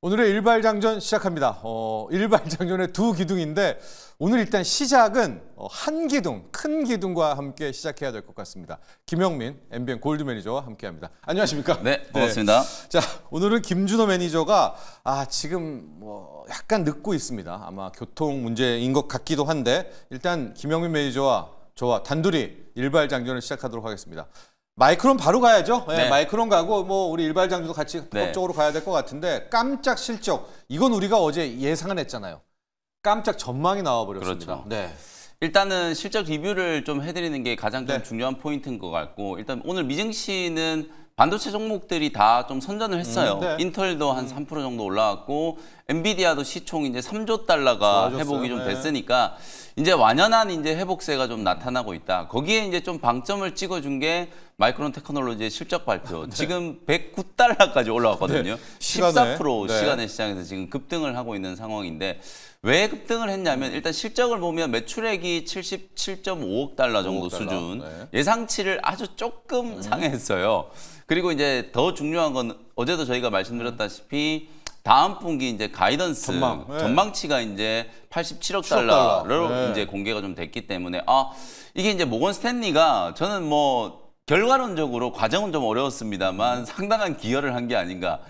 오늘의 일발장전 시작합니다. 일발장전의 두 기둥인데 오늘 일단 시작은 한 기둥, 큰 기둥과 함께 시작해야 될 것 같습니다. 김영민 MBN 골드 매니저와 함께합니다. 안녕하십니까? 네, 반갑습니다. 네. 자, 오늘은 김준호 매니저가 지금 약간 늦고 있습니다. 아마 교통 문제인 것 같기도 한데 일단 김영민 매니저와 저와 단둘이 일발장전을 시작하도록 하겠습니다. 마이크론 바로 가야죠. 네, 마이크론 가고 우리 일발장전도 같이 법적으로 가야 될 것 같은데 깜짝 실적 이건 우리가 어제 예상은 했잖아요. 깜짝 전망이 나와버렸습니다. 그렇죠. 네. 일단은 실적 리뷰를 좀 해드리는 게 가장 좀 중요한 포인트인 것 같고 일단 오늘 미증시는 반도체 종목들이 다 좀 선전을 했어요. 인텔도 한 3% 정도 올라왔고 엔비디아도 시총 이제 3조 달러가 좋아졌어요. 회복이 좀 됐으니까 이제 완연한 이제 회복세가 좀 나타나고 있다. 거기에 이제 좀 방점을 찍어준 게 마이크론 테크놀로지의 실적 발표. 지금 109달러까지 올라왔거든요. 14% 시간의 시장에서 지금 급등을 하고 있는 상황인데 왜 급등을 했냐면 일단 실적을 보면 매출액이 77.5억 달러 정도 수준. 예상치를 아주 조금 상회했어요. 그리고 이제 더 중요한 건 어제도 저희가 말씀드렸다시피 다음 분기 이제 가이던스 전망치가 이제 87억 달러로 이제 공개가 좀 됐기 때문에 이게 이제 모건 스탠리가 저는 결과론적으로 과정은 좀 어려웠습니다만 상당한 기여를 한 게 아닌가.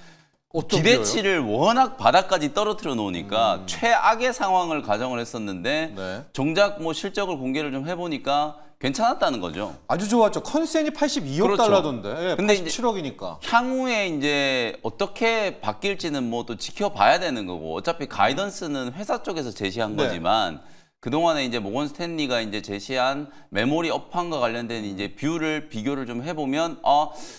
기대치를 워낙 바닥까지 떨어뜨려 놓으니까 최악의 상황을 가정을 했었는데 정작 실적을 공개를 좀 해보니까 괜찮았다는 거죠. 아주 좋았죠. 컨센이 82억 달러던데. 근데 87억이니까. 향후에 이제 어떻게 바뀔지는 또 지켜봐야 되는 거고 어차피 가이던스는 회사 쪽에서 제시한 거지만 그동안에 이제 모건 스탠리가 이제 제시한 메모리 업황과 관련된 이제 비교를 좀 해보면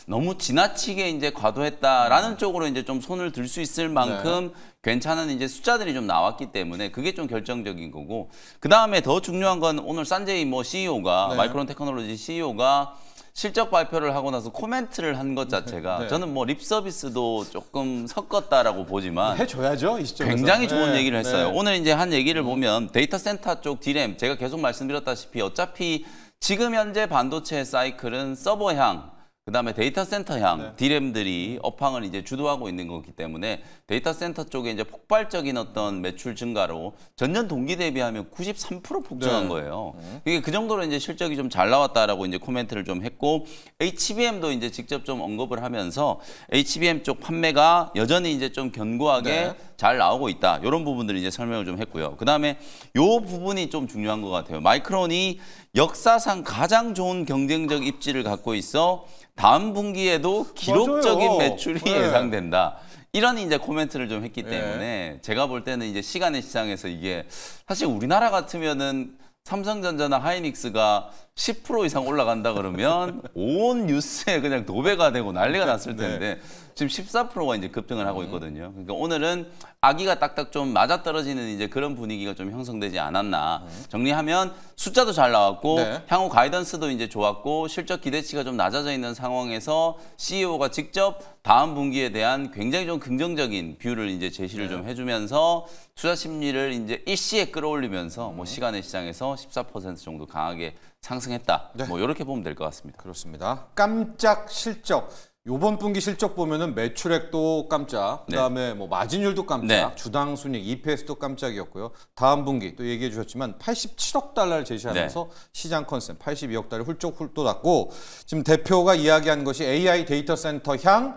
너무 지나치게 이제 과도했다라는 쪽으로 이제 좀 손을 들 수 있을 만큼 괜찮은 이제 숫자들이 좀 나왔기 때문에 그게 좀 결정적인 거고 그 다음에 더 중요한 건 오늘 산제이 CEO가 마이크론 테크놀로지 CEO가 실적 발표를 하고 나서 코멘트를 한 것 자체가 저는 립 서비스도 조금 섞었다라고 보지만 해줘야죠, 이 시점에서. 굉장히 좋은 얘기를 했어요. 오늘 이제 한 얘기를 보면 데이터 센터 쪽 디램 제가 계속 말씀드렸다시피 어차피 지금 현재 반도체 사이클은 서버향 그다음에 데이터 센터향 디램들이 업황을 이제 주도하고 있는 거기 때문에 데이터 센터 쪽에 이제 폭발적인 어떤 매출 증가로 전년 동기 대비하면 93% 폭증한 거예요. 이게 그 정도로 이제 실적이 좀 잘 나왔다라고 이제 코멘트를 좀 했고 HBM도 이제 직접 좀 언급을 하면서 HBM 쪽 판매가 여전히 이제 좀 견고하게 잘 나오고 있다. 이런 부분들을 이제 설명을 좀 했고요. 그다음에 요 부분이 좀 중요한 것 같아요. 마이크론이 역사상 가장 좋은 경쟁적 입지를 갖고 있어 다음 분기에도 기록적인 매출이 예상된다. 이런 이제 코멘트를 좀 했기 때문에 제가 볼 때는 이제 시간의 시장에서 이게 사실 우리나라 같으면은 삼성전자나 하이닉스가 10% 이상 올라간다 그러면 온 뉴스에 그냥 도배가 되고 난리가 났을 텐데 지금 14%가 이제 급등을 하고 있거든요. 그러니까 오늘은 아기가 딱딱 좀 맞아떨어지는 이제 그런 분위기가 좀 형성되지 않았나. 정리하면 숫자도 잘 나왔고 향후 가이던스도 이제 좋았고 실적 기대치가 좀 낮아져 있는 상황에서 CEO가 직접 다음 분기에 대한 굉장히 좀 긍정적인 뷰를 이제 제시를 좀 해주면서 투자 심리를 이제 일시에 끌어올리면서 시간의 시장에서 14% 정도 강하게 상승했다. 이렇게 보면 될 것 같습니다. 그렇습니다. 깜짝 실적. 요번 분기 실적 보면은 매출액도 깜짝, 그다음에 마진율도 깜짝, 주당 순이익, EPS도 깜짝이었고요. 다음 분기 또 얘기해 주셨지만 87억 달러를 제시하면서 시장 컨센 82억 달러 훌쩍 났고 지금 대표가 이야기한 것이 AI 데이터 센터 향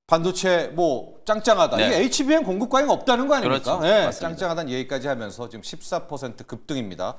반도체 짱짱하다. 이게 HBM 공급 과잉 없다는 거 아닙니까? 그렇죠. 짱짱하다는 얘기까지 하면서 지금 14% 급등입니다.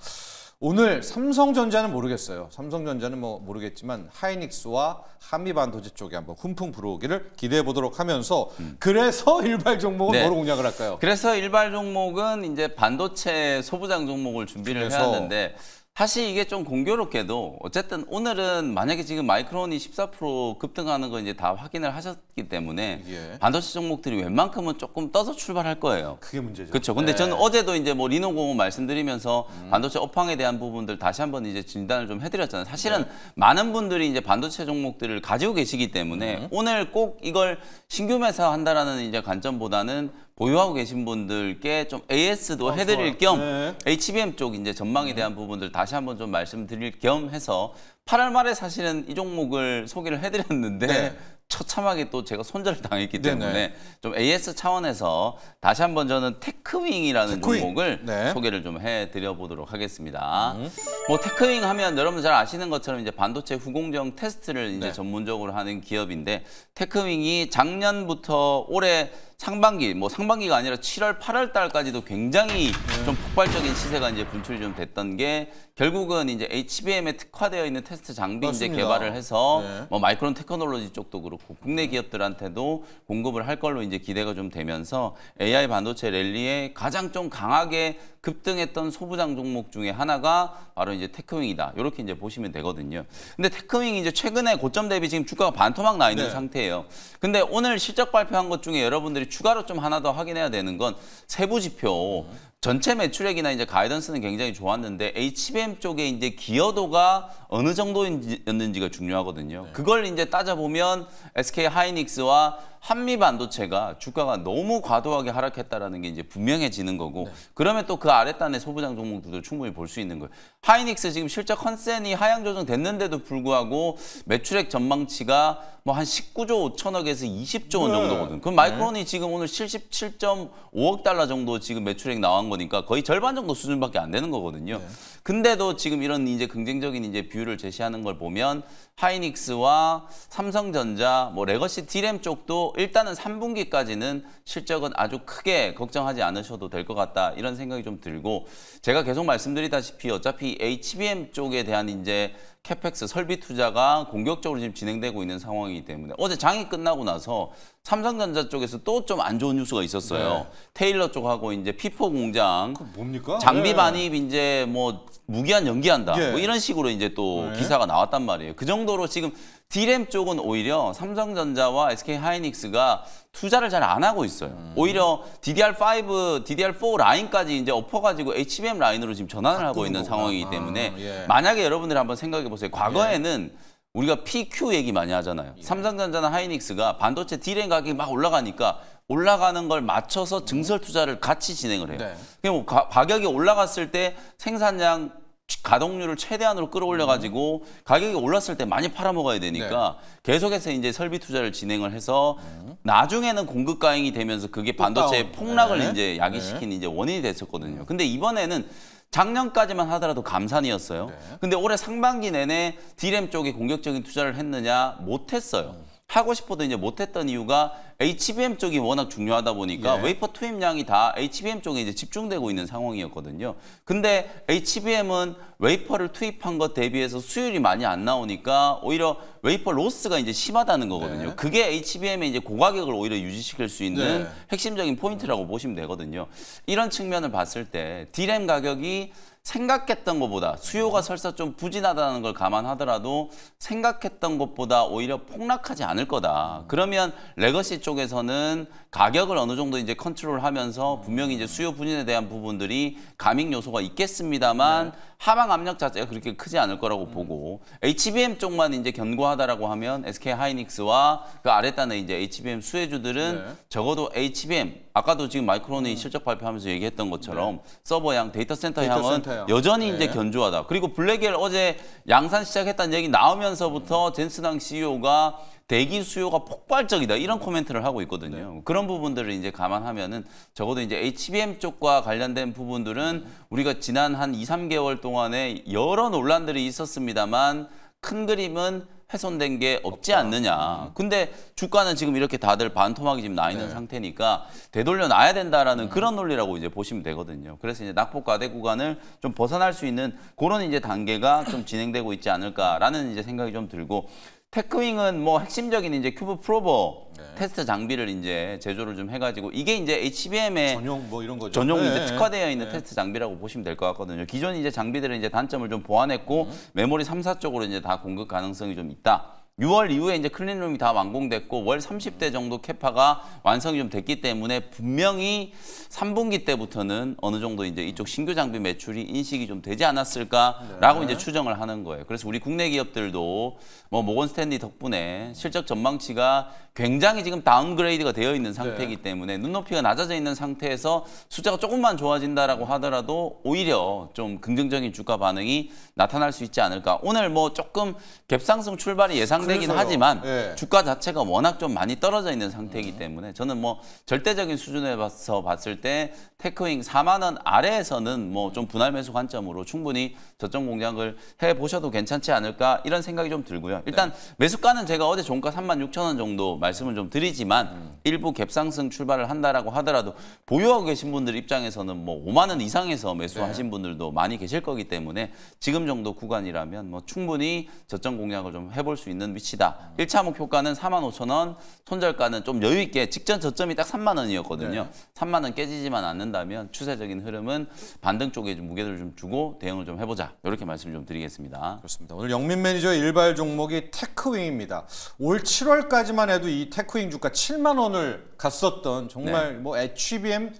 오늘 삼성전자는 모르겠어요. 삼성전자는 모르겠지만 하이닉스와 한미반도체 쪽에 한번 훈풍 불어오기를 기대해 보도록 하면서 그래서 일발 종목은 뭐로 공략을 할까요? 그래서 일발 종목은 이제 반도체 소부장 종목을 준비를 해야 하는데 사실 이게 좀 공교롭게도 어쨌든 오늘은 만약에 지금 마이크론이 14% 급등하는 거 이제 다 확인을 하셨기 때문에 반도체 종목들이 웬만큼은 조금 떠서 출발할 거예요. 그게 문제죠. 그렇죠. 근데 저는 어제도 이제 리노공업 말씀드리면서 반도체 업황에 대한 부분들 다시 한번 이제 진단을 좀 해드렸잖아요. 사실은 많은 분들이 이제 반도체 종목들을 가지고 계시기 때문에 오늘 꼭 이걸 신규 매수한다라는 이제 관점보다는 보유하고 계신 분들께 좀 AS도 해드릴 겸 HBM 쪽 이제 전망에 대한 부분들 다시 한번 좀 말씀드릴 겸 해서 8월 말에 사실은 이 종목을 소개를 해드렸는데 처참하게 또 제가 손절을 당했기 때문에 좀 AS 차원에서 다시 한번 저는 테크윙이라는 종목을 소개를 좀 해드려 보도록 하겠습니다. 뭐 테크윙 하면 여러분 잘 아시는 것처럼 이제 반도체 후공정 테스트를 이제 전문적으로 하는 기업인데 테크윙이 작년부터 올해 상반기, 뭐 상반기가 아니라 7월, 8월 달까지도 굉장히 좀 폭발적인 시세가 이제 분출이 좀 됐던 게 결국은 이제 HBM에 특화되어 있는 테스트 장비 이제 개발을 해서 뭐 마이크론 테크놀로지 쪽도 그렇고 국내 기업들한테도 공급을 할 걸로 이제 기대가 좀 되면서 AI 반도체 랠리에 가장 좀 강하게 급등했던 소부장 종목 중에 하나가 바로 이제 테크윙이다. 이렇게 이제 보시면 되거든요. 근데 테크윙이 이제 최근에 고점 대비 지금 주가가 반토막 나 있는 상태예요. 근데 오늘 실적 발표한 것 중에 여러분들이 추가로 좀 하나 더 확인해야 되는 건 세부 지표. 전체 매출액이나 이제 가이던스는 굉장히 좋았는데 HBM 쪽에 이제 기여도가 어느 정도였는지가 중요하거든요. 그걸 이제 따져보면 SK 하이닉스와 한미 반도체가 주가가 너무 과도하게 하락했다라는 게 이제 분명해지는 거고 그러면 또 그 아랫단의 소부장 종목들도 충분히 볼 수 있는 거예요. 하이닉스 지금 실적 컨센이 하향 조정됐는데도 불구하고 매출액 전망치가 뭐 한 19조 5천억에서 20조 원 정도거든. 그럼 마이크론이 지금 오늘 77.5억 달러 정도 지금 매출액 나온 거니까 거의 절반 정도 수준밖에 안 되는 거거든요. 근데도 지금 이런 이제 긍정적인 이제 비율을 제시하는 걸 보면 하이닉스와 삼성전자, 뭐 레거시 D램 쪽도 일단은 3분기까지는 실적은 아주 크게 걱정하지 않으셔도 될 것 같다 이런 생각이 좀 들고 제가 계속 말씀드리다시피 어차피 HBM 쪽에 대한 이제 캐펙스 설비 투자가 공격적으로 지금 진행되고 있는 상황이기 때문에 어제 장이 끝나고 나서 삼성전자 쪽에서 또 좀 안 좋은 뉴스가 있었어요. 테일러 쪽하고 이제 P4 공장 뭡니까? 장비 반입 이제 뭐 무기한 연기한다. 뭐 이런 식으로 이제 또 기사가 나왔단 말이에요. 그 정도로 지금 D램 쪽은 오히려 삼성전자와 SK 하이닉스가 투자를 잘 안 하고 있어요. 오히려 DDR5, DDR4 라인까지 이제 엎어가지고 HBM 라인으로 지금 전환을 하고 있는 상황이기 때문에 만약에 여러분들이 한번 생각해 보세요. 과거에는 우리가 PQ 얘기 많이 하잖아요. 삼성전자나 하이닉스가 반도체 D램 가격이 막 올라가니까 올라가는 걸 맞춰서 증설 투자를 같이 진행을 해요. 그럼 가격이 올라갔을 때 생산량 가동률을 최대한으로 끌어올려가지고 가격이 올랐을 때 많이 팔아먹어야 되니까 계속해서 이제 설비 투자를 진행을 해서 나중에는 공급 가행이 되면서 그게 반도체의 폭락을 이제 야기시킨 이제 원인이 됐었거든요. 근데 이번에는 작년까지만 하더라도 감산이었어요. 근데 올해 상반기 내내 D램 쪽에 공격적인 투자를 했느냐? 못했어요. 하고 싶어도 이제 못했던 이유가 HBM 쪽이 워낙 중요하다 보니까 웨이퍼 투입량이 다 HBM 쪽에 이제 집중되고 있는 상황이었거든요. 근데 HBM은 웨이퍼를 투입한 것 대비해서 수율이 많이 안 나오니까 오히려 웨이퍼 로스가 이제 심하다는 거거든요. 그게 HBM의 이제 고가격을 오히려 유지시킬 수 있는 핵심적인 포인트라고 보시면 되거든요. 이런 측면을 봤을 때 D램 가격이 생각했던 것보다 수요가 설사 좀 부진하다는 걸 감안하더라도 생각했던 것보다 오히려 폭락하지 않을 거다. 그러면 레거시 쪽에서는 가격을 어느 정도 이제 컨트롤하면서 분명히 이제 수요 부진에 대한 부분들이 가밍 요소가 있겠습니다만 하방 압력 자체가 그렇게 크지 않을 거라고 보고 HBM 쪽만 이제 견고하다라고 하면 SK 하이닉스와 그 아랫단의 이제 HBM 수혜주들은 적어도 HBM 아까도 지금 마이크론이 실적 발표하면서 얘기했던 것처럼 서버향, 데이터 센터 향은 여전히 이제 견조하다. 그리고 블랙엘 어제 양산 시작했다는 얘기 나오면서부터 젠슨항 CEO가 대기 수요가 폭발적이다 이런 코멘트를 하고 있거든요. 그런 부분들을 이제 감안하면은 적어도 이제 HBM 쪽과 관련된 부분들은 우리가 지난 한 2, 3개월 동안에 여러 논란들이 있었습니다만 큰 그림은 훼손된 게 없지 않느냐. 근데 주가는 지금 이렇게 다들 반토막이 지금 나 있는 상태니까 되돌려 놔야 된다라는 그런 논리라고 이제 보시면 되거든요. 그래서 이제 낙폭 과대 구간을 좀 벗어날 수 있는 그런 이제 단계가 좀 진행되고 있지 않을까라는 이제 생각이 좀 들고 테크윙은 뭐 핵심적인 이제 큐브 프로버 테스트 장비를 이제 제조를 좀 해가지고 이게 이제 HBM의 전용 뭐 이런 거죠. 전용 이제 특화되어 있는 테스트 장비라고 보시면 될 것 같거든요. 기존 이제 장비들은 이제 단점을 좀 보완했고 메모리 3사 쪽으로 이제 다 공급 가능성이 좀 있다. 6월 이후에 이제 클린룸이 다 완공됐고 월 30대 정도 캐파가 완성이 좀 됐기 때문에 분명히 3분기 때부터는 어느 정도 이제 이쪽 신규 장비 매출이 인식이 좀 되지 않았을까라고 이제 추정을 하는 거예요. 그래서 우리 국내 기업들도 뭐 모건 스탠리 덕분에 실적 전망치가 굉장히 지금 다운그레이드가 되어 있는 상태이기 때문에 눈높이가 낮아져 있는 상태에서 숫자가 조금만 좋아진다라고 하더라도 오히려 좀 긍정적인 주가 반응이 나타날 수 있지 않을까. 오늘 뭐 조금 갭상승 출발이 예상 상대긴 그래서요. 하지만 예. 주가 자체가 워낙 좀 많이 떨어져 있는 상태이기 때문에 저는 뭐 절대적인 수준에서 봤을 때 테크윙 4만 원 아래에서는 뭐 좀 분할 매수 관점으로 충분히 저점 공략을 해보셔도 괜찮지 않을까 이런 생각이 좀 들고요. 일단 매수가는 제가 어제 종가 36,000원 정도 말씀을 좀 드리지만 일부 갭상승 출발을 한다라고 하더라도 보유하고 계신 분들 입장에서는 뭐 5만 원 이상에서 매수하신 분들도 많이 계실 거기 때문에 지금 정도 구간이라면 뭐 충분히 저점 공략을 좀 해볼 수 있는 위치다. 1차 목표가는 45,000원, 손절가는 좀 여유 있게 직전 저점이 딱 3만 원이었거든요. 3만 원 깨지지만 않는다면 추세적인 흐름은 반등 쪽에 좀 무게를 좀 주고 대응을 좀 해보자. 이렇게 말씀 좀 드리겠습니다. 그렇습니다. 오늘 영민 매니저의 일발 종목이 테크윙입니다. 올 7월까지만 해도 이 테크윙 주가 7만 원을 갔었던 정말 뭐 HBM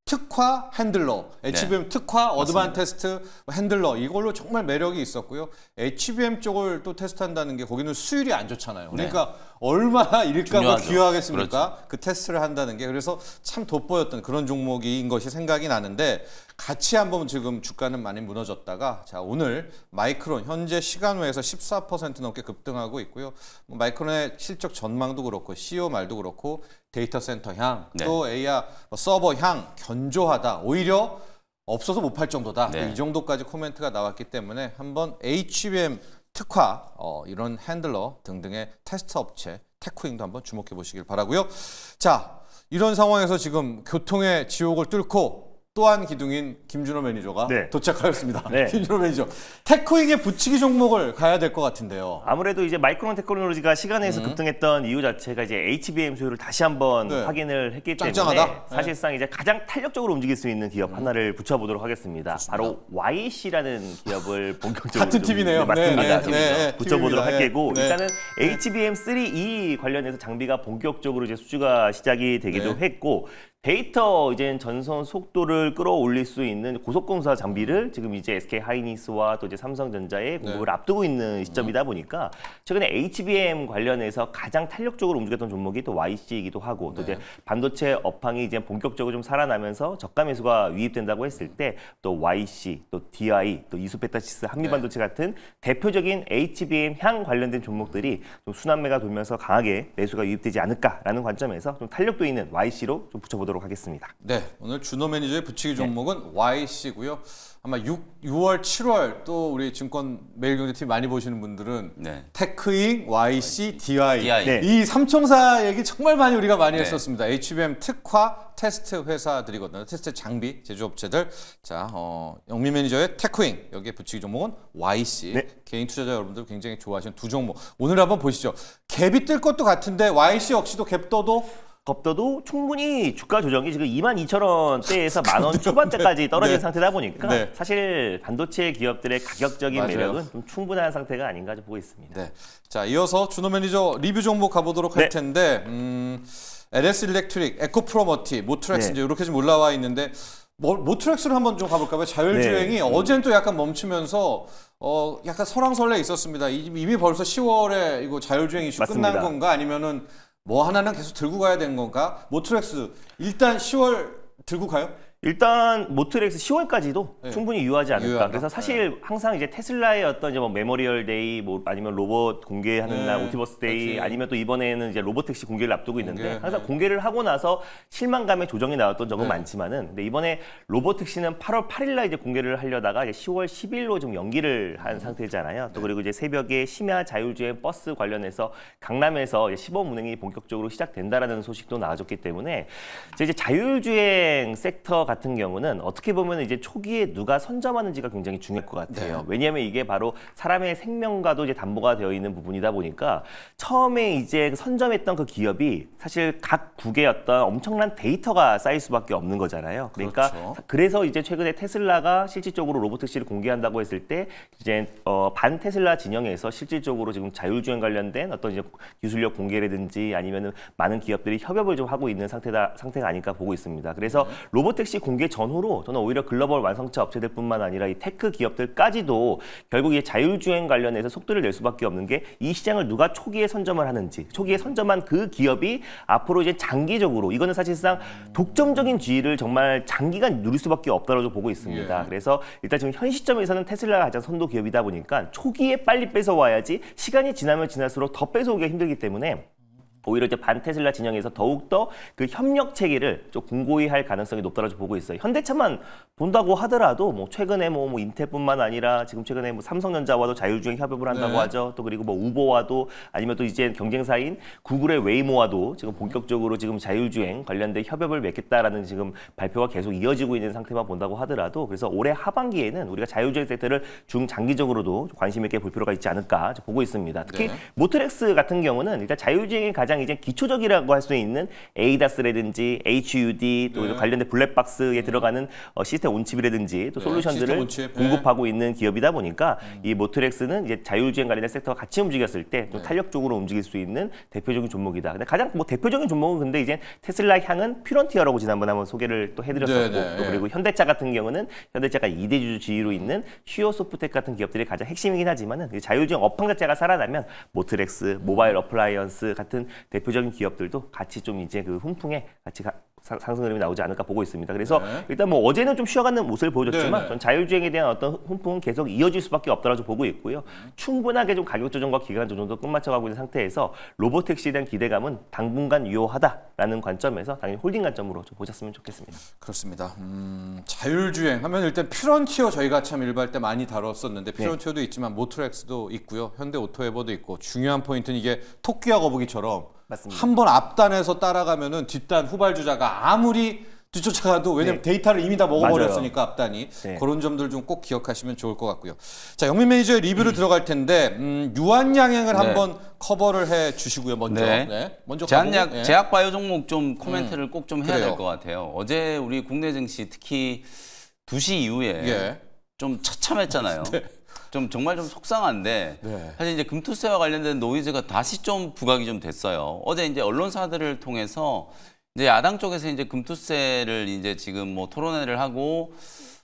특화 핸들러, HBM 특화 어드밴 테스트 핸들러 이걸로 정말 매력이 있었고요. HBM 쪽을 또 테스트한다는 게 거기는 수율이 안 좋잖아요. 그러니까 얼마나 일가가 귀하겠습니까? 그렇죠. 그 테스트를 한다는 게 그래서 참 돋보였던 그런 종목인 것이 생각이 나는데 같이 한번 지금 주가는 많이 무너졌다가 자 오늘 마이크론 현재 시간외에서 14% 넘게 급등하고 있고요. 뭐 마이크론의 실적 전망도 그렇고 CEO 말도 그렇고 데이터 센터 향, 또 AI 서버 향 견조하다. 오히려 없어서 못 팔 정도다. 이 정도까지 코멘트가 나왔기 때문에 한번 HBM 특화, 이런 핸들러 등등의 테스트 업체 테크윙도 한번 주목해 보시길 바라고요. 자, 이런 상황에서 지금 교통의 지옥을 뚫고 또한 기둥인 김준호 매니저가 도착하였습니다. 김준호 매니저, 테크윙의 붙이기 종목을 가야 될 것 같은데요. 아무래도 이제 마이크론 테크놀로지가 시간에서 급등했던 이유 자체가 이제 HBM 수요를 다시 한번 확인을 했기 때문에 사실상 이제 가장 탄력적으로 움직일 수 있는 기업 하나를 붙여보도록 하겠습니다. 좋습니다. 바로 YC라는 기업을 본격적으로 같은 팀이네요. 맞습니다. 붙여보도록 할 게고 일단은 HBM3E 관련해서 장비가 본격적으로 이제 수주가 시작이 되기도 했고. 데이터 이제 전송 속도를 끌어올릴 수 있는 고속공사 장비를 지금 이제 SK 하이닉스와 또 이제 삼성전자의 공급을 앞두고 있는 시점이다 보니까 최근에 HBM 관련해서 가장 탄력적으로 움직였던 종목이 또 YC이기도 하고 또 이제 반도체 업황이 이제 본격적으로 좀 살아나면서 저가 매수가 유입된다고 했을 때 또 YC, 또 DI, 또 이수페타시스, 한미반도체 같은 대표적인 HBM 향 관련된 종목들이 좀 순환매가 돌면서 강하게 매수가 유입되지 않을까라는 관점에서 좀 탄력도 있는 YC로 좀 붙여보도록 하겠습니다. 네, 오늘 준호 매니저의 붙이기 종목은 YC고요. 아마 6월, 7월 또 우리 증권 매일경제팀 많이 보시는 분들은 테크잉, YC, DI 이 삼총사 얘기 정말 우리가 많이 했었습니다. HBM 특화 테스트 회사들이거든요. 테스트 장비 제조업체들. 자, 영민 매니저의 테크잉 여기에 붙이기 종목은 YC. 개인 투자자 여러분들 굉장히 좋아하시는 두 종목. 오늘 한번 보시죠. 갭이 뜰 것도 같은데 YC 역시도 갭 떠도 충분히 주가 조정이 지금 22,000원대에서 만원 초반대까지 떨어진 상태다 보니까 사실 반도체 기업들의 가격적인 매력은 좀 충분한 상태가 아닌가 좀 보고 있습니다. 자, 이어서 준호 매니저 리뷰 종목 가보도록 할 텐데 LS 일렉트릭, 에코프로머티, 모트렉스 이제 이렇게 좀 올라와 있는데 모트렉스를 한번 좀 가볼까요? 자율주행이 어제는 또 약간 멈추면서 약간 설왕설래 있었습니다. 이미 벌써 10월에 이거 자율주행 이슈 끝난 건가 아니면은 뭐 하나는 계속 들고 가야 되는 건가? 모트렉스 일단 10월 들고 가요? 일단 모트렉스 10월까지도 충분히 유효하지 않을까. 그래서 사실 항상 이제 테슬라의 어떤 이제 뭐 메모리얼 데이, 뭐 아니면 로봇 공개하는 날, 옵티버스 데이, 아니면 또 이번에는 이제 로보택시 공개를 앞두고 있는데 항상 공개를 하고 나서 실망감의 조정이 나왔던 적은 많지만은, 근데 이번에 로보택시는 8월 8일날 이제 공개를 하려다가 이제 10월 10일로 좀 연기를 한 상태잖아요. 또 그리고 이제 새벽에 심야 자율주행 버스 관련해서 강남에서 이제 시범 운행이 본격적으로 시작된다라는 소식도 나와줬기 때문에 이제 자율주행 섹터 같은 경우는 어떻게 보면 이제 초기에 누가 선점하는지가 굉장히 중요할 것 같아요. 왜냐하면 이게 바로 사람의 생명과도 이제 담보가 되어 있는 부분이다 보니까 처음에 이제 선점했던 그 기업이 사실 각 국의 어떤 엄청난 데이터가 쌓일 수밖에 없는 거잖아요. 그러니까 그래서 이제 최근에 테슬라가 실질적으로 로보택시를 공개한다고 했을 때 이제 반 테슬라 진영에서 실질적으로 지금 자율주행 관련된 어떤 이제 기술력 공개라든지 아니면은 많은 기업들이 협업을 좀 하고 있는 상태가 아닐까 보고 있습니다. 그래서 로보택시 공개 전후로 저는 오히려 글로벌 완성차 업체들뿐만 아니라 이 테크 기업들까지도 결국 이 자율주행 관련해서 속도를 낼 수밖에 없는 게 이 시장을 누가 초기에 선점을 하는지, 초기에 선점한 그 기업이 앞으로 이제 장기적으로 이거는 사실상 독점적인 지위를 정말 장기간 누릴 수밖에 없다고 보고 있습니다. 그래서 일단 지금 현 시점에서는 테슬라가 가장 선도 기업이다 보니까 초기에 빨리 뺏어와야지 시간이 지나면 지날수록 더 뺏어오기가 힘들기 때문에 오히려 이제 반테슬라 진영에서 더욱더 그 협력 체계를 좀 공고히 할 가능성이 높다고 보고 있어요. 현대차만 본다고 하더라도 뭐 최근에 뭐 인텔뿐만 아니라 지금 최근에 뭐 삼성전자와도 자율주행 협업을 한다고 하죠. 또 그리고 뭐 우버와도 아니면 또 이제 경쟁사인 구글의 웨이모와도 지금 본격적으로 지금 자율주행 관련된 협업을 맺겠다라는 지금 발표가 계속 이어지고 있는 상태만 본다고 하더라도 그래서 올해 하반기에는 우리가 자율주행 섹터를 중장기적으로도 관심 있게 볼 필요가 있지 않을까 보고 있습니다. 특히 모트렉스 같은 경우는 일단 자율주행이 가장 이제 기초적이라고 할 수 있는 ADAS라든지 HUD 또 관련된 블랙박스에 들어가는 시스템 온칩이라든지 또 솔루션들을 공급하고 있는 기업이다 보니까 이 모트렉스는 이제 자율주행 관련된 sek터가 같이 움직였을 때 좀 탄력적으로 움직일 수 있는 대표적인 종목이다. 근데 가장 뭐 대표적인 종목은 근데 이제 테슬라 향은 퓨런티어라고 지난번에 한번 소개를 또 해드렸었고 또 그리고 현대차 같은 경우는 현대차가 2대주 지위로 있는 슈어소프텍 같은 기업들이 가장 핵심이긴 하지만은 자율주행 업황 자체가 살아나면 모트렉스, 모바일 어플라이언스 같은 대표적인 기업들도 같이 좀 이제 그 훈풍에 같이 상승 흐름이 나오지 않을까 보고 있습니다. 그래서 일단 뭐 어제는 좀 쉬어가는 모습을 보여줬지만 전 자율주행에 대한 어떤 훈풍은 계속 이어질 수밖에 없다고 보고 있고요. 충분하게 좀 가격 조정과 기간 조정도 끝마쳐가고 있는 상태에서 로보택시에 대한 기대감은 당분간 유효하다라는 관점에서 당연히 홀딩 관점으로 좀 보셨으면 좋겠습니다. 그렇습니다. 자율주행 하면 일단 퓨런티어 저희가 참 일발 때 많이 다뤘었는데 퓨런티어도 있지만 모트렉스도 있고요. 현대오토에버도 있고 중요한 포인트는 이게 토끼와 거북이처럼 한 번 앞단에서 따라가면은 뒷단 후발주자가 아무리 뒤쫓아가도 왜냐면 데이터를 이미 다 먹어버렸으니까 앞단이 그런 점들 좀 꼭 기억하시면 좋을 것 같고요. 자, 영민 매니저의 리뷰로 들어갈 텐데 유한양행을 한번 커버를 해 주시고요. 먼저 먼저 제약 바이오 종목 좀 코멘트를 꼭 좀 해야 될 것 같아요. 어제 우리 국내 증시 특히 2시 이후에 좀 처참했잖아요. 좀 정말 좀 속상한데 사실 이제 금투세와 관련된 노이즈가 다시 좀 부각이 좀 됐어요. 어제 이제 언론사들을 통해서 이제 야당 쪽에서 이제 금투세를 이제 지금 뭐 토론회를 하고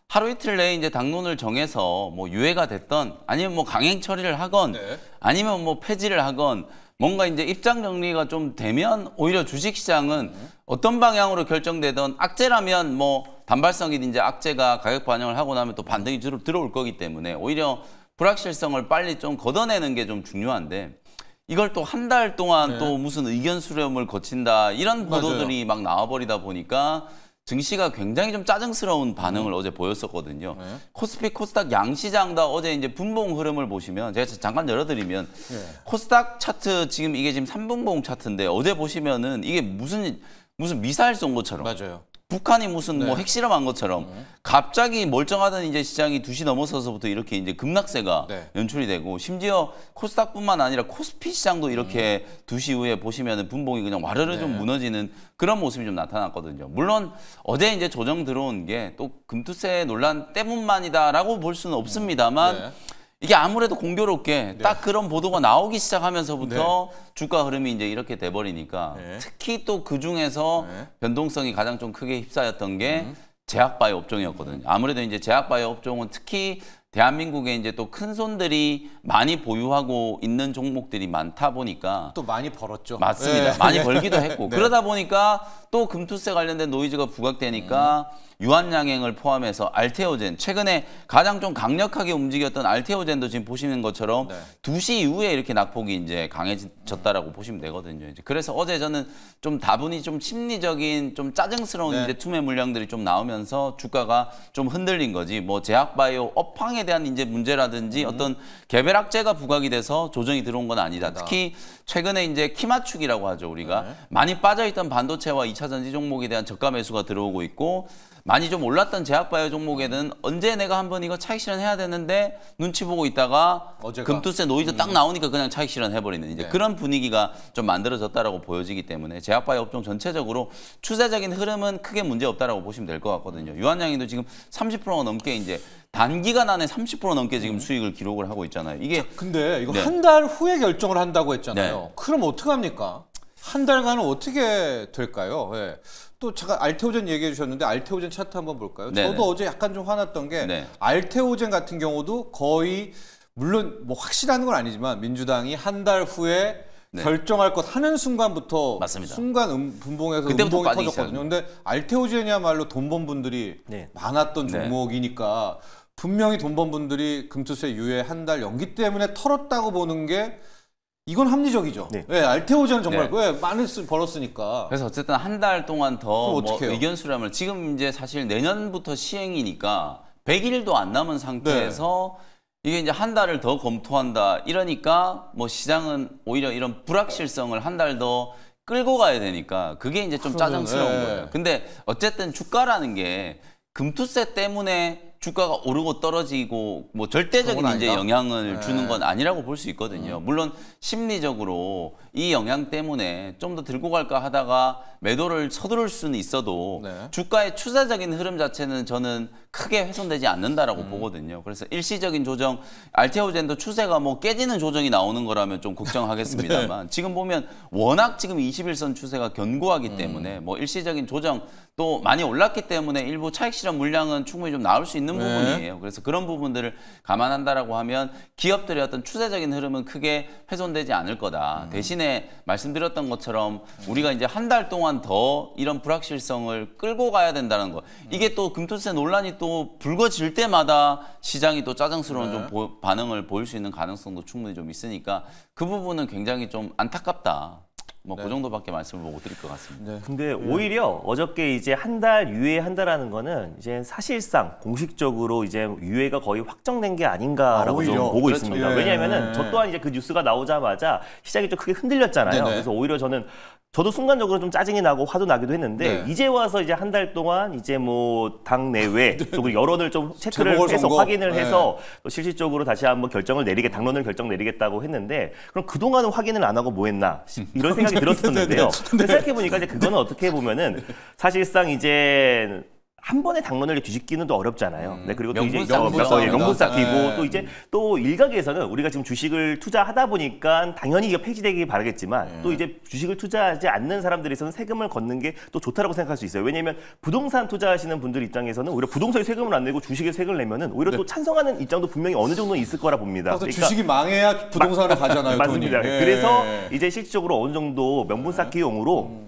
하루 이틀 내에 이제 당론을 정해서 뭐 유예가 됐던 아니면 뭐 강행 처리를 하건 아니면 뭐 폐지를 하건 뭔가 이제 입장 정리가 좀 되면 오히려 주식시장은 어떤 방향으로 결정되던 악재라면 뭐 단발성이 이제 악재가 가격 반영을 하고 나면 또 반등이 들어올 거기 때문에 오히려 불확실성을 빨리 좀 걷어내는 게 좀 중요한데 이걸 또 한 달 동안 또 무슨 의견 수렴을 거친다 이런 보도들이 막 나와버리다 보니까 증시가 굉장히 좀 짜증스러운 반응을 어제 보였었거든요. 코스피, 코스닥 양시장 다 어제 이제 분봉 흐름을 보시면 제가 잠깐 열어드리면 코스닥 차트 지금 이게 지금 3분봉 차트인데 어제 보시면은 이게 무슨 미사일 쏜 것처럼 북한이 무슨 뭐 핵실험한 것처럼 갑자기 멀쩡하던 이제 시장이 2시 넘어서서부터 이렇게 이제 급락세가 연출이 되고 심지어 코스닥뿐만 아니라 코스피 시장도 이렇게 2시 이후에 보시면은 분봉이 그냥 와르르 좀 무너지는 그런 모습이 좀 나타났거든요. 물론 어제 이제 조정 들어온 게 또 금투세 논란 때문만이다라고 볼 수는 없습니다만 이게 아무래도 공교롭게 딱 그런 보도가 나오기 시작하면서부터 주가 흐름이 이제 이렇게 돼버리니까 특히 또 그중에서 변동성이 가장 좀 크게 휩싸였던 게 제약바이오 업종이었거든요. 아무래도 이제 제약바이오 업종은 특히 대한민국에 이제 또 큰 손들이 많이 보유하고 있는 종목들이 많다 보니까 또 많이 벌었죠. 맞습니다. 많이 벌기도 했고 그러다 보니까 또 금투세 관련된 노이즈가 부각되니까 유한양행을 포함해서 알테오젠 최근에 가장 좀 강력하게 움직였던 알테오젠도 지금 보시는 것처럼 2시 이후에 이렇게 낙폭이 이제 강해졌다라고 보시면 되거든요. 이제 그래서 어제 저는 좀 다분히 좀 심리적인 좀 짜증스러운 이제 투매 물량들이 좀 나오면서 주가가 좀 흔들린 거지. 뭐 제약바이오 업황에 대한 이제 문제라든지 어떤 개별 악재가 부각이 돼서 조정이 들어온 건 아니다. 특히 최근에 이제 키 맞추기라고 하죠. 우리가 많이 빠져있던 반도체와 2차 전지 종목에 대한 저가 매수가 들어오고 있고 많이 좀 올랐던 제약바이오 종목에는 언제 내가 한번 이거 차익 실현해야 되는데 눈치 보고 있다가 금투세 노이즈 딱 나오니까 그냥 차익 실현해버리는 이제 그런 분위기가 좀 만들어졌다라고 보여지기 때문에 제약바이오 업종 전체적으로 추세적인 흐름은 크게 문제 없다라고 보시면 될 것 같거든요. 유한양행도 지금 30%가 넘게 이제 단기간 안에 30% 넘게 지금 수익을 기록을 하고 있잖아요. 이게 근데 이거 한 달 후에 결정을 한다고 했잖아요. 그럼 어떡합니까? 한 달간은 어떻게 될까요? 예. 또 제가 알테오젠 얘기해 주셨는데 알테오젠 차트 한번 볼까요? 네네. 저도 어제 약간 좀 화났던 게 네. 알테오젠 같은 경우도 거의 물론 뭐 확실한 건 아니지만 민주당이 한 달 후에 네. 결정할 것 하는 순간부터 맞습니다. 순간 분봉에서 그때부터 운동이 빠지기 터졌거든요. 근데 알테오젠이야말로 돈 번 분들이 네. 많았던 네. 종목이니까 분명히 돈 번 분들이 금투세 유예 한 달 연기 때문에 털었다고 보는 게 이건 합리적이죠. 네. 네, 알테오젠은 정말 네. 왜 많이 벌었으니까. 그래서 어쨌든 한 달 동안 더 그럼 뭐 어떡해요? 의견 수렴을 지금 이제 사실 내년부터 시행이니까 100일도 안 남은 상태에서 이게 이제 한 달을 더 검토한다 이러니까 뭐 시장은 오히려 이런 불확실성을 한 달 더 끌고 가야 되니까 그게 이제 좀 짜증스러운 네. 거예요. 근데 어쨌든 주가라는 게 금투세 때문에 주가가 오르고 떨어지고 뭐 절대적인 그건 이제 아니다. 영향을 네. 주는 건 아니라고 볼 수 있거든요. 물론 심리적으로 이 영향 때문에 좀 더 들고 갈까 하다가 매도를 서두를 수는 있어도 네. 주가의 추세적인 흐름 자체는 저는 크게 훼손되지 않는다라고 보거든요. 그래서 일시적인 조정, 알테오젠도 추세가 뭐 깨지는 조정이 나오는 거라면 좀 걱정하겠습니다만 지금 보면 워낙 지금 21선 추세가 견고하기 때문에 뭐 일시적인 조정 또 많이 올랐기 때문에 일부 차익 실현 물량은 충분히 좀 나올 수 있는 부분이에요. 그래서 그런 부분들을 감안한다라고 하면 기업들의 어떤 추세적인 흐름은 크게 훼손되지 않을 거다. 대신에 말씀드렸던 것처럼 우리가 이제 한 달 동안 더 이런 불확실성을 끌고 가야 된다는 거. 이게 또 금투세 논란이 또 불거질 때마다 시장이 또 짜증스러운 좀 반응을 보일 수 있는 가능성도 충분히 좀 있으니까 그 부분은 굉장히 좀 안타깝다. 뭐 그 정도밖에 말씀을 못 드릴 것 같습니다. 네. 근데 오히려 어저께 이제 한 달 유예한다라는 거는 이제 사실상 공식적으로 이제 유예가 거의 확정된 게 아닌가라고 좀 오히려. 보고 그렇죠. 있습니다. 예. 왜냐하면은 저 또한 이제 그 뉴스가 나오자마자 시장이 좀 크게 흔들렸잖아요. 네네. 그래서 오히려 저도 순간적으로 좀 짜증이 나고 화도 나기도 했는데 네. 이제 와서 이제 한 달 동안 이제 뭐 당 내외 또 여론을 좀 체크를 해서 재보궐선거. 확인을 네. 해서 또 실질적으로 다시 한번 당론을 결정 내리겠다고 했는데 그럼 그동안은 확인을 안 하고 뭐 했나 이런 생각이 들었었는데요. 근데 생각해보니까 이제 그거는 어떻게 보면은 사실상 이제 한 번에 당론을 뒤집기는 또 어렵잖아요. 네, 그리고 또 이제 명분 쌓기고 네. 또 이제 또 일각에서는 우리가 지금 주식을 투자하다 보니까 당연히 이게 폐지되기 바라겠지만 또 이제 주식을 투자하지 않는 사람들에서는 세금을 걷는 게 또 좋다라고 생각할 수 있어요. 왜냐하면 부동산 투자하시는 분들 입장에서는 오히려 부동산에 세금을 안 내고 주식에 세금을 내면은 오히려 또 찬성하는 입장도 분명히 어느 정도는 있을 거라 봅니다. 그래서 주식이 망해야 부동산을 가잖아요. 맞습니다. 돈이. 예. 그래서 이제 실질적으로 어느 정도 명분 쌓기용으로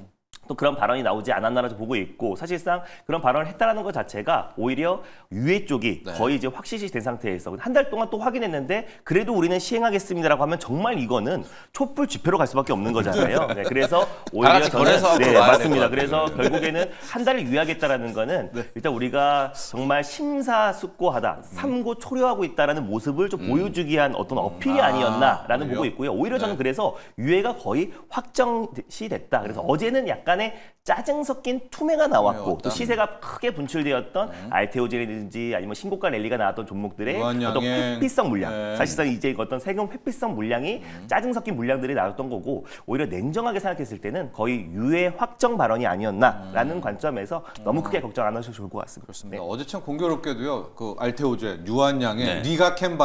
또 그런 발언이 나오지 않았나라고 보고 있고 사실상 그런 발언을 했다라는 것 자체가 오히려 유예 쪽이 거의 이제 확실시 된 상태에서 한 달 동안 또 확인했는데 그래도 우리는 시행하겠습니다라고 하면 정말 이거는 촛불 집회로 갈 수밖에 없는 거잖아요. 네, 그래서 오히려 저는 맞습니다. 그래서 결국에는 한 달을 유예하겠다라는 거는 일단 우리가 정말 심사숙고하다, 삼고초려하고 있다라는 모습을 좀 보여주기 위한 어떤 어필이 아니었나라는 보고 있고요. 오히려 저는 그래서 유예가 거의 확정시 됐다. 그래서 어제는 약간 짜증 섞인 투매가 나왔고 또 시세가 크게 분출되었던 알테오젠이든지 아니면 신고가 랠리가 나왔던 종목들의 어떤 회피성 물량 사실상 이제 어떤 세금 회피성 물량이 짜증 섞인 물량들이 나왔던 거고 오히려 냉정하게 생각했을 때는 거의 유예 확정 발언이 아니었나라는 관점에서 너무 크게 걱정 안 하셔도 좋을 것 같습니다. 그렇습니다. 어제 참 공교롭게도요. 그 알테오젠, 유한양의 리가캠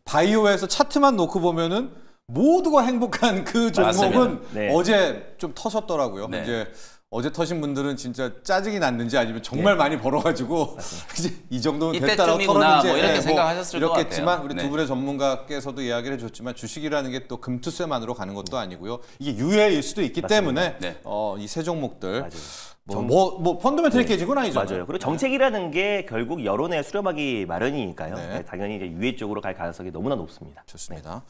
바이오에서 차트만 놓고 보면은 모두가 행복한 그 종목은 어제 좀 터졌더라고요. 이제 어제 터신 분들은 진짜 짜증이 났는지 아니면 정말 많이 벌어가지고 이제 이 정도는 됐다라고 털었는지 뭐 이렇게 생각하셨을 것 이렇겠지만 같아요. 우리 두 분의 전문가께서도 이야기를 해줬지만 주식이라는 게 또 금투세만으로 가는 것도 아니고요. 이게 유예일 수도 있기 때문에 이 세 종목들 뭐 펀더멘털이 깨진 건 아니잖아요. 맞아요. 그리고 정책이라는 게 결국 여론에 수렴하기 마련이니까요. 당연히 이제 유예 쪽으로 갈 가능성이 너무나 높습니다. 좋습니다.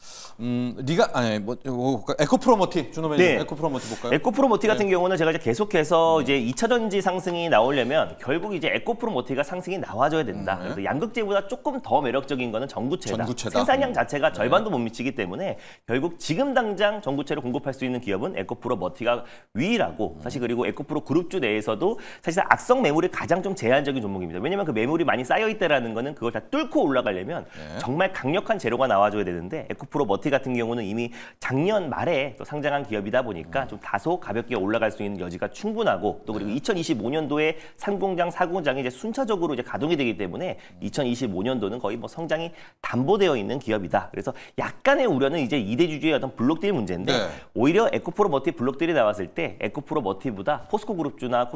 에코프로머티 준호맨님, 에코프로머티 볼까요? 에코프로머티 같은 경우는 제가 이제 계속해서 이제 2차전지 상승이 나오려면 결국 이제 에코프로머티가 상승이 나와줘야 된다. 그래서 양극재보다 조금 더 매력적인 거는 전구체다. 생산량 자체가 절반도 못 미치기 때문에 결국 지금 당장 전구체를 공급할 수 있는 기업은 에코프로머티가 유일하고 사실 그리고 에코프로 그룹주 내에서도 사실 악성 매물이 가장 좀 제한적인 종목입니다. 왜냐면 그 매물이 많이 쌓여 있다라는 거는 그걸 다 뚫고 올라가려면 정말 강력한 재료가 나와줘야 되는데 에코프로 머티 같은 경우는 이미 작년 말에 또 상장한 기업이다 보니까 좀 다소 가볍게 올라갈 수 있는 여지가 충분하고 또 그리고 2025년도에 3공장, 4공장이 이제 순차적으로 이제 가동이 되기 때문에 2025년도는 거의 뭐 성장이 담보되어 있는 기업이다. 그래서 약간의 우려는 이제 2대 주주의 어떤 블록딜 문제인데 오히려 에코프로 머티 블록딜이 나왔을 때 에코프로 머티보다 포스코 그룹주나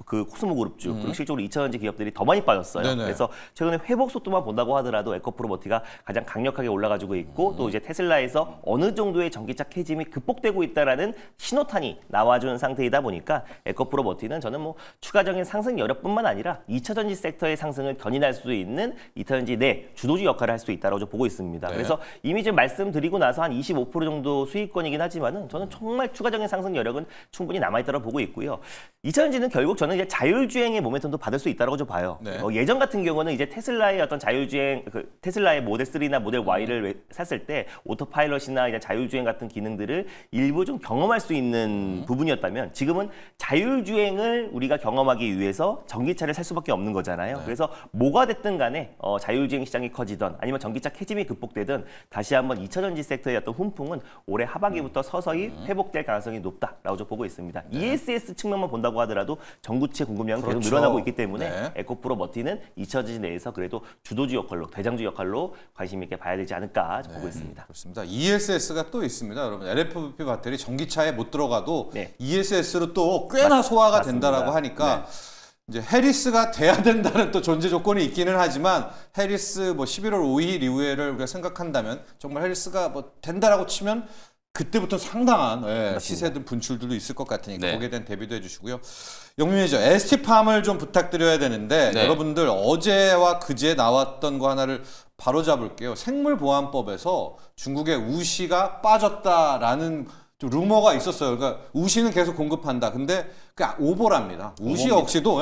코스모 그룹주 그리고 실적으로 2차전지 기업들이 더 많이 빠졌어요. 네네. 그래서 최근에 회복 속도만 본다고 하더라도 에코프로 머티가 가장 강력하게 올라가지고 있고 또 이제 테슬라에서 어느 정도의 전기차 캐즘이 극복되고 있다라는 신호탄이 나와준 상태이다 보니까 에코프로 머티는 저는 뭐 추가적인 상승 여력뿐만 아니라 2차전지 섹터의 상승을 견인할 수 있는 2차전지 내 주도주 역할을 할 수 있다고 보고 있습니다. 그래서 이미 지금 말씀드리고 나서 한 25% 정도 수익권이긴 하지만은 저는 정말 추가적인 상승 여력은 충분히 남아있다고 보고 있고요. 2차전지는 결국 저는 이제 자율주행의 모멘텀도 받을 수 있다고 좀 봐요. 예전 같은 경우는 이제 테슬라의 어떤 자율주행, 테슬라의 모델 3나 모델 Y를 샀을 때 오토파일럿이나 이제 자율주행 같은 기능들을 일부 좀 경험할 수 있는 부분이었다면 지금은 자율주행을 우리가 경험하기 위해서 전기차를 살 수밖에 없는 거잖아요. 그래서 뭐가 됐든 간에 자율주행 시장이 커지던 아니면 전기차 캐즘이 극복되든 다시 한번 2차전지 섹터의 어떤 훈풍은 올해 하반기부터 서서히 회복될 가능성이 높다라고 좀 보고 있습니다. ESS 측면만 본다고 하더라도 전구체 공급량은 계속 늘어나고 있기 때문에 에코프로 머티는 2차전지 내에서 그래도 주도주 역할로, 대장주 역할로 관심 있게 봐야 되지 않을까 보고 있습니다. 그렇습니다. ESS가 또 있습니다. 여러분 LFP 배터리 전기차에 못 들어가도 ESS로 또 꽤나 소화가 된다라고 하니까 이제 해리스가 돼야 된다는 또 존재 조건이 있기는 하지만 해리스 뭐 11월 5일 이후에를 우리가 생각한다면 정말 해리스가 뭐 된다라고 치면 그때부터 상당한 시세든 분출들도 있을 것 같으니까 거기에 대한 대비도 해주시고요. 영민이죠. ST팜을 좀 부탁드려야 되는데 여러분들 어제와 그제 나왔던 거 하나를 바로 잡을게요. 생물보안법에서 중국의 우시가 빠졌다라는 좀 루머가 있었어요. 그러니까 우시는 계속 공급한다. 근데 그 오보랍니다. 우시 역시도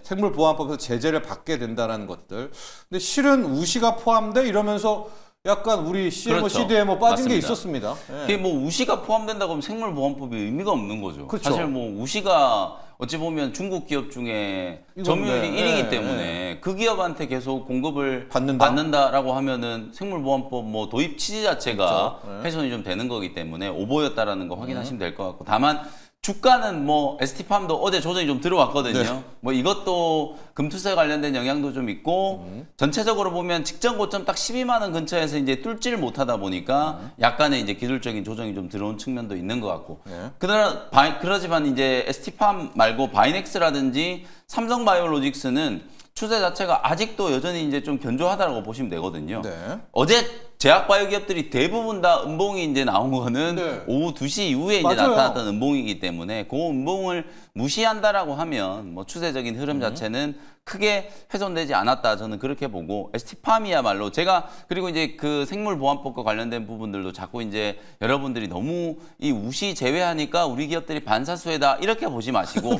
생물보안법에서 제재를 받게 된다라는 것들. 근데 실은 우시가 포함돼 이러면서 약간 우리 CMO, CDMO 빠진 게 있었습니다. 그게 뭐 우시가 포함된다고 하면 생물보안법이 의미가 없는 거죠. 사실 뭐 우시가 어찌 보면 중국 기업 중에 점유율이 1위이기 때문에 그 기업한테 계속 공급을 받는다라고 하면은 생물보안법 뭐 도입 취지 자체가 훼손이 좀 되는 거기 때문에 오보였다라는 거 확인하시면 될 것 같고 다만 주가는 뭐 ST팜도 어제 조정이 좀 들어왔거든요. 뭐 이것도 금투세 관련된 영향도 좀 있고 전체적으로 보면 직전 고점 딱 12만 원 근처에서 이제 뚫지를 못하다 보니까 약간의 이제 기술적인 조정이 좀 들어온 측면도 있는 것 같고. 그러지만 이제 ST팜 말고 바이넥스라든지 삼성바이오로직스는 추세 자체가 아직도 여전히 이제 좀 견조하다고 보시면 되거든요. 어제 제약바이오 기업들이 대부분 다 음봉이 이제 나온 거는 오후 2시 이후에 이제 나타났던 음봉이기 때문에 그 음봉을 무시한다라고 하면 뭐 추세적인 흐름 자체는 크게 훼손되지 않았다. 저는 그렇게 보고 ST팜이야말로 제가 그리고 이제 그 생물보안법과 관련된 부분들도 자꾸 이제 여러분들이 너무 이 우시 제외하니까 우리 기업들이 반사수혜다 이렇게 보지 마시고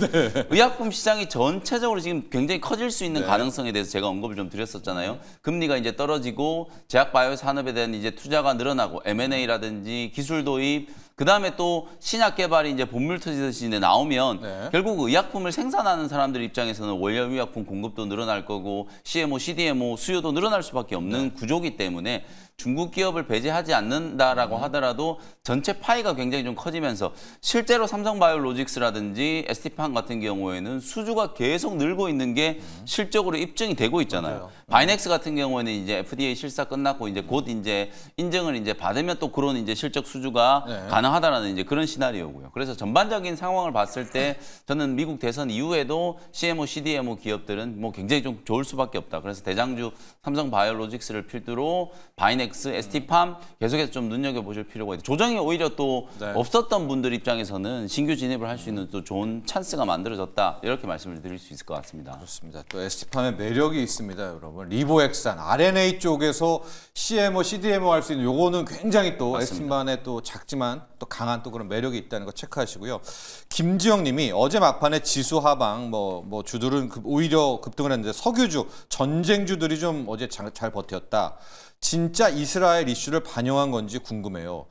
의약품 시장이 전체적으로 지금 굉장히 커질 수 있는 가능성에 대해서 제가 언급을 좀 드렸었잖아요. 금리가 이제 떨어지고 제약바이오 산업에 대한 이제 투자가 늘어나고 M&A라든지 기술 도입 그다음에 또 신약 개발이 이제 본물 터지듯이 이제 나오면 결국 의약품을 생산하는 사람들 입장에서는 원료 의약품 공급도 늘어날 거고 CMO, CDMO 수요도 늘어날 수밖에 없는 구조기 때문에 중국 기업을 배제하지 않는다라고 하더라도 전체 파이가 굉장히 좀 커지면서 실제로 삼성바이오로직스라든지 ST팜 같은 경우에는 수주가 계속 늘고 있는 게 실적으로 입증이 되고 있잖아요. 바이넥스 같은 경우에는 이제 FDA 실사 끝났고 이제 곧 이제 인증을 이제 받으면 또 그런 이제 실적 수주가 가능하다라는 이제 그런 시나리오고요. 그래서 전반적인 상황을 봤을 때 저는 미국 대선 이후에도 CMO, CDMO 기업들은 뭐 굉장히 좀 좋을 수밖에 없다. 그래서 대장주 삼성바이오로직스를 필두로 바이넥스 ST팜 계속해서 좀 눈여겨보실 필요가 있다. 조정이 오히려 또 없었던 분들 입장에서는 신규 진입을 할 수 있는 또 좋은 찬스가 만들어졌다. 이렇게 말씀을 드릴 수 있을 것 같습니다. 그렇습니다. 또 ST팜의 매력이 있습니다, 여러분. 리보엑산, RNA 쪽에서 CMO, CDMO 할 수 있는 요거는 굉장히 또 ST팜만의 또 작지만 또 강한 또 그런 매력이 있다는 거 체크하시고요. 김지영 님이 어제 막판에 지수 하방 뭐 주들은 오히려 급등을 했는데 석유주, 전쟁주들이 좀 어제 잘 버텼다. 진짜 이스라엘 이슈를 반영한 건지 궁금해요.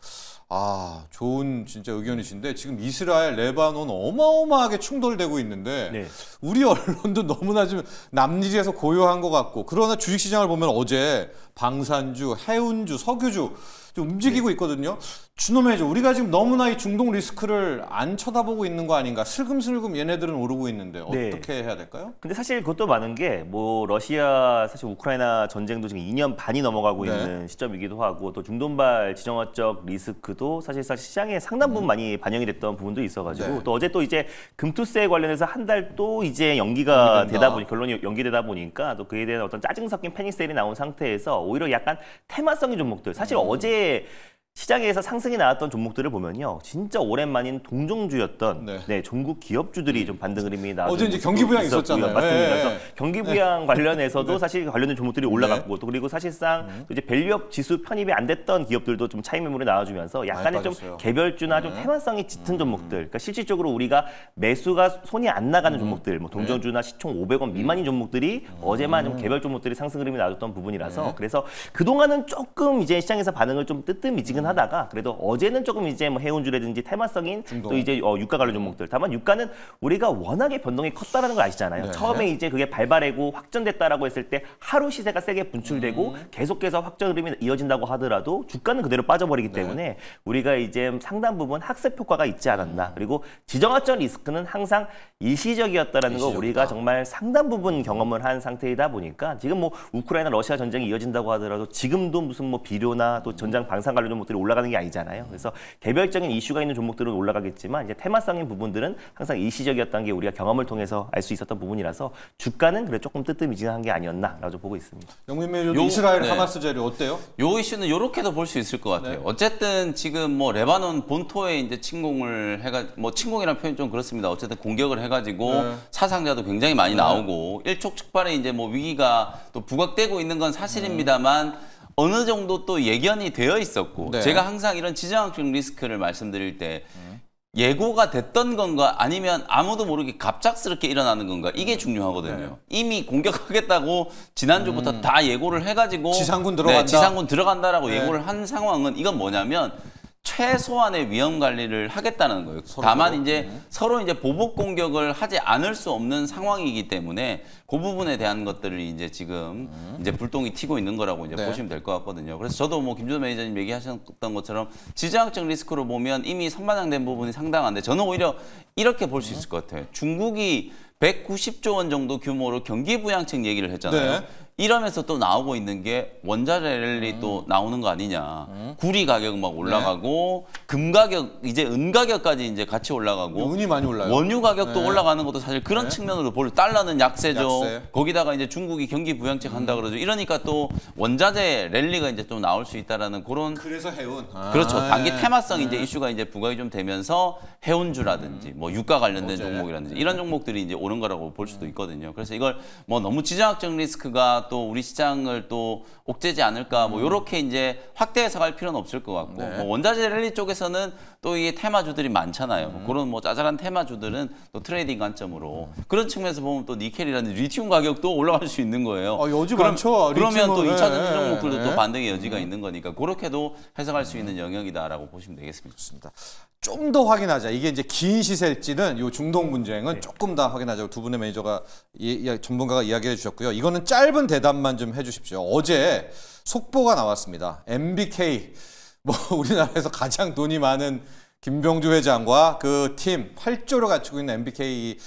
아, 좋은 진짜 의견이신데 지금 이스라엘, 레바논 어마어마하게 충돌되고 있는데 네. 우리 언론도 너무나 좀 남일에서 고요한 것 같고 그러나 주식시장을 보면 어제 방산주, 해운주, 석유주 좀 움직이고 있거든요. 준호매니저, 우리가 지금 너무나 이 중동 리스크를 안 쳐다보고 있는 거 아닌가? 슬금슬금 얘네들은 오르고 있는데 어떻게 해야 될까요? 근데 사실 그것도 많은 게 뭐 러시아 사실 우크라이나 전쟁도 지금 2년 반이 넘어가고 있는 시점이기도 하고 또 중동발 지정학적 리스크도 사실상 시장에 상당 부분 많이 반영이 됐던 부분도 있어가지고 또 어제 또 이제 금투세 관련해서 한 달 또 이제 연기가 되다 보니 결론이 연기되다 보니까 또 그에 대한 어떤 짜증 섞인 패닉 세일이 나온 상태에서 오히려 약간 테마성인 종목들 사실 어제 시장에서 상승이 나왔던 종목들을 보면요, 진짜 오랜만인 동종주였던 종국 기업주들이 좀 반등 흐름이 나왔고 어제 이제 경기 부양 있었잖아요. 맞습니다. 그래서 경기 부양 관련해서도 사실 관련된 종목들이 올라갔고 또 그리고 사실상 또 이제 밸류업 지수 편입이 안 됐던 기업들도 좀 차익 매물이 나와주면서 약간의 좀 개별주나 좀 테마성이 짙은 종목들, 그러니까 실질적으로 우리가 매수가 손이 안 나가는 종목들, 뭐 동종주나 시총 500원 미만인 종목들이 어제만 좀 개별 종목들이 상승 흐름이 나왔던 부분이라서 그래서 그동안은 조금 이제 시장에서 반응을 좀 뜨뜻미지근 하다가 그래도 어제는 조금 이제 뭐 해운주라든지 테마성인 중동. 또 이제 유가 관련 종목들. 다만 유가는 우리가 워낙에 변동이 컸다라는 걸 아시잖아요. 처음에 이제 그게 발발하고 확전됐다라고 했을 때 하루 시세가 세게 분출되고 계속해서 확전 흐름이 이어진다고 하더라도 주가는 그대로 빠져버리기 때문에 우리가 이제 상당 부분 학습 효과가 있지 않았나. 그리고 지정학적 리스크는 항상 일시적이었다라는 거 우리가 정말 상당 부분 경험을 한 상태이다 보니까 지금 뭐 우크라이나 러시아 전쟁이 이어진다고 하더라도 지금도 무슨 뭐 비료나 또 전장 방산 관련 종목들이 올라가는 게 아니잖아요. 그래서 개별적인 이슈가 있는 종목들은 올라가겠지만 이제 테마성인 부분들은 항상 일시적이었다는 게 우리가 경험을 통해서 알 수 있었던 부분이라서 주가는 그래 조금 뜨뜻미지근한 게 아니었나라고 보고 있습니다. 영민 매니저, 이스라엘 하마스 재료 어때요? 요 이슈는 이렇게도 볼 수 있을 것 같아요. 어쨌든 지금 뭐 레바논 본토에 이제 침공을 뭐 침공이라는 표현 좀 그렇습니다. 어쨌든 공격을 해가지고 사상자도 굉장히 많이 나오고 일촉즉발의 이제 뭐 위기가 또 부각되고 있는 건 사실입니다만. 어느 정도 또 예견이 되어 있었고 제가 항상 이런 지정학적 리스크를 말씀드릴 때 예고가 됐던 건가 아니면 아무도 모르게 갑작스럽게 일어나는 건가 이게 중요하거든요. 이미 공격하겠다고 지난주부터 다 예고를 해가지고 지상군 들어간다. 지상군 들어간다라고 예고를 한 상황은 이건 뭐냐면 최소한의 위험 관리를 하겠다는 거예요. 다만 이제 서로 이제 보복 공격을 하지 않을 수 없는 상황이기 때문에 그 부분에 대한 것들을 이제 지금 이제 불똥이 튀고 있는 거라고 이제 보시면 될 것 같거든요. 그래서 저도 뭐 김준호 매니저님 얘기하셨던 것처럼 지정학적 리스크로 보면 이미 선반영된 부분이 상당한데 저는 오히려 이렇게 볼 수 있을 것 같아요. 중국이 190조 원 정도 규모로 경기 부양책 얘기를 했잖아요. 이러면서 또 나오고 있는 게 원자재 랠리 또 나오는 거 아니냐. 구리 가격 막 올라가고 금 가격 이제 은 가격까지 이제 같이 올라가고 은이 많이 올라요. 원유 가격도 올라가는 것도 사실 그런 측면으로 볼 달러는 약세죠. 거기다가 이제 중국이 경기 부양책 한다 그러죠. 이러니까 또 원자재 랠리가 이제 좀 나올 수 있다라는 그런 그래서 해운 그렇죠. 단기 테마성 이제 이슈가 이제 부각이 좀 되면서 해운주라든지 뭐 유가 관련된 종목이라든지 이런 종목들이 이제 오른 거라고 볼 수도 있거든요. 그래서 이걸 뭐 너무 지정학적 리스크가 또 우리 시장을 또 옥죄지 않을까 뭐 이렇게 이제 확대 해석할 필요는 없을 것 같고 뭐 원자재 랠리 쪽에서는 또 이게 테마주들이 많잖아요. 뭐 그런 뭐 짜잘한 테마주들은 또 트레이딩 관점으로 그런 측면에서 보면 또 니켈이라든지 리튬 가격도 올라갈 수 있는 거예요. 여지 많죠. 그러면 또 2차 전지 종목들도 또 반등의 여지가 있는 거니까 그렇게도 해석할 수 있는 영역이다라고 보시면 되겠습니다. 좋습니다. 좀 더 확인하자. 이게 이제 긴 시세일지는 이 중동 분쟁은 조금 더 확인하자고 두 분의 매니저가 전문가가 이야기해 주셨고요. 이거는 짧은 대답만 좀 해주십시오. 어제 속보가 나왔습니다. MBK 뭐 우리나라에서 가장 돈이 많은 김병주 회장과 그 팀 8조를 갖추고 있는 MBK